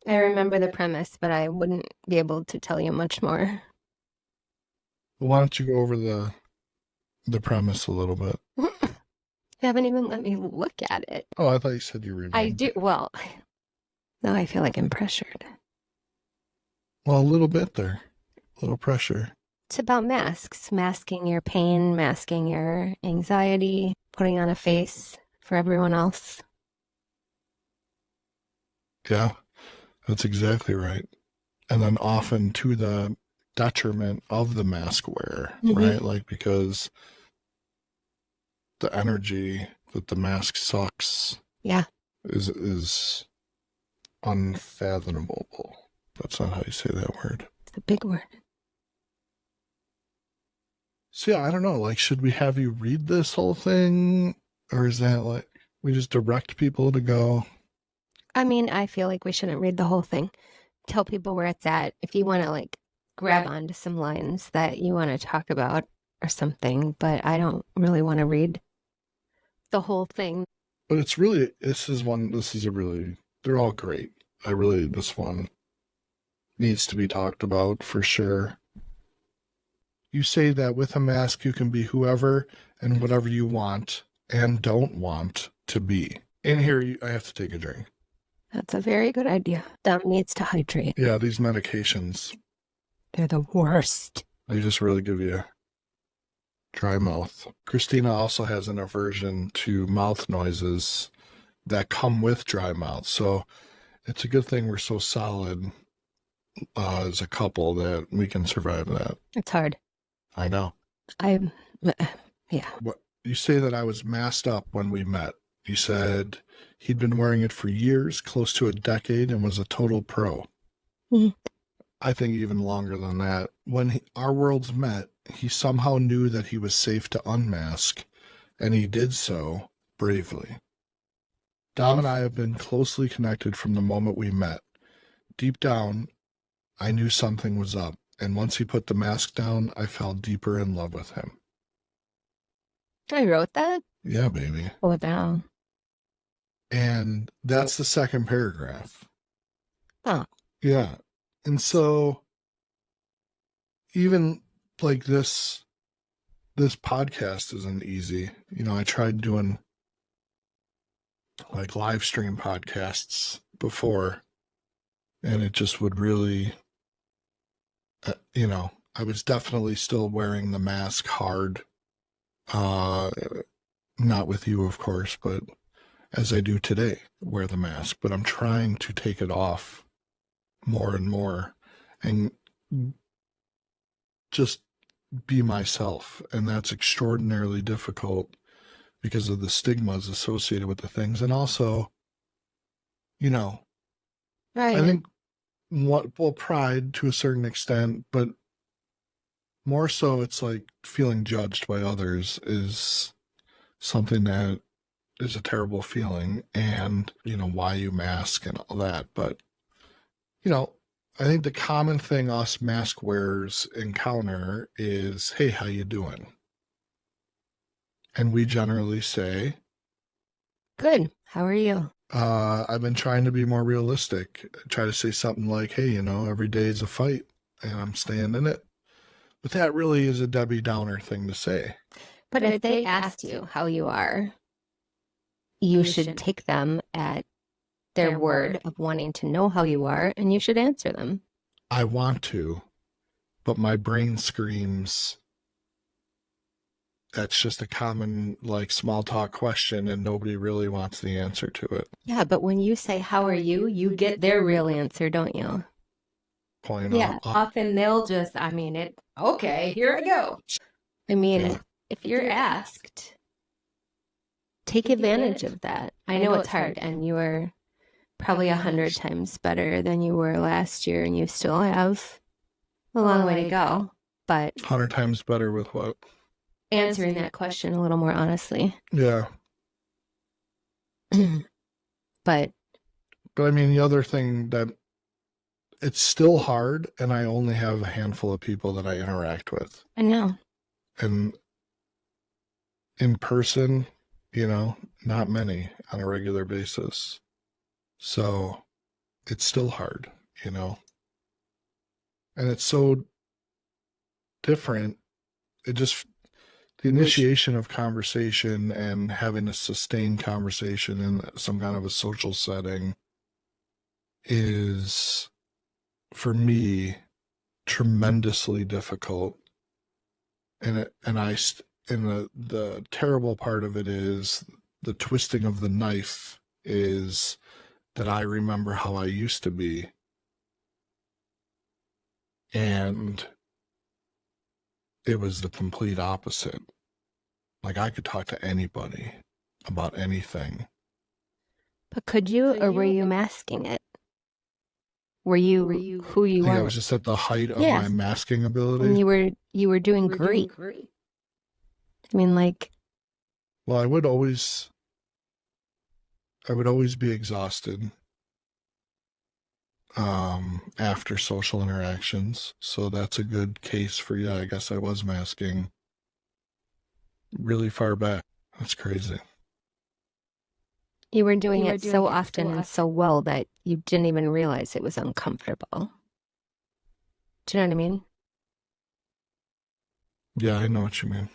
I remember the premise, but I wouldn't be able to tell you much more. Why don't you go over the premise a little bit? You haven't even let me look at it. Oh, I thought you said you I remembered. do. Well, now I feel like I'm pressured. Well, a little bit there. A little pressure. It's about masks, masking your pain, masking your anxiety, putting on a face for everyone else. Yeah, that's exactly right. And then often to the detriment of the mask wearer, right? Like, because the energy that the mask sucks Yeah. is unfathomable. That's not how you say that word. It's a big word. So yeah, I don't know. Like, should we have you read this whole thing, or is that like we just direct people to go? I mean, I feel like we shouldn't read the whole thing. Tell people where it's at. If you want to like grab onto some lines that you want to talk about or something, but I don't really want to read the whole thing. But it's really this is a really they're all great. This one needs to be talked about for sure. You say that with a mask you can be whoever and whatever you want and don't want to be. In here, I have to take a drink. That's a very good idea. Dom needs to hydrate. Yeah, these medications, They're the worst. they just really give you dry mouth. Kristina also has an aversion to mouth noises that come with dry mouth. So it's a good thing we're so solid as a couple that we can survive that. It's hard. I know. Yeah. What you say that I was masked up when we met. You said he'd been wearing it for years, close to a decade, and was a total pro. Mhm. I think even longer than that. When our worlds met, he somehow knew that he was safe to unmask, and he did so bravely. Dom and I have been closely connected from the moment we met. Deep down, I knew something was up, and once he put the mask down, I fell deeper in love with him. I wrote that? Yeah, baby. Oh, down. And that's the second paragraph. Oh. Yeah. And so even like this podcast isn't easy. You know, I tried doing like live stream podcasts before, and it just would really I was definitely still wearing the mask hard. Not with you, of course, but as I do today, wear the mask, but I'm trying to take it off more and more and just be myself. And that's extraordinarily difficult because of the stigmas associated with the things. And also, Right. I think pride to a certain extent, but more so it's like feeling judged by others is something that is a terrible feeling, and why you mask and all that. But I think the common thing us mask wearers encounter is, hey, how you doing? And we generally say, good. How are you? I've been trying to be more realistic. I try to say something like, hey, every day is a fight and I'm staying in it. But that really is a Debbie Downer thing to say. But if they asked you how you are, you should take them at their word of wanting to know how you are, and you should answer them. I want to, but my brain screams, that's just a common, like, small talk question, and nobody really wants the answer to it. Yeah, but when you say, how are you, you get their real answer, don't you? Yeah, often they'll just, okay, here I go. I mean, if you're asked, take advantage of that. I know it's hard, and you are probably 100 times better than you were last year, and you still have a long way to go. But 100 times better with what? Answering that question a little more honestly. Yeah. But I mean, the other thing that it's still hard, and I only have a handful of people that I interact with. I know. And in person, not many on a regular basis. So it's still hard, you know? And it's so different. It just, the initiation of conversation and having a sustained conversation in some kind of a social setting is, for me, tremendously difficult. And the terrible part of it is the twisting of the knife is that I remember how I used to be. And it was the complete opposite. Like, I could talk to anybody about anything. But could you, or were you masking it? Were you who you I think were? I was just at the height of my masking ability. And you were doing great. I mean, like, well, I would always be exhausted after social interactions. So that's a good case for, yeah, I guess I was masking really far back. That's crazy. you were doing it so often and so well that you didn't even realize it was uncomfortable. Do you know what I mean? Yeah, I know what you mean.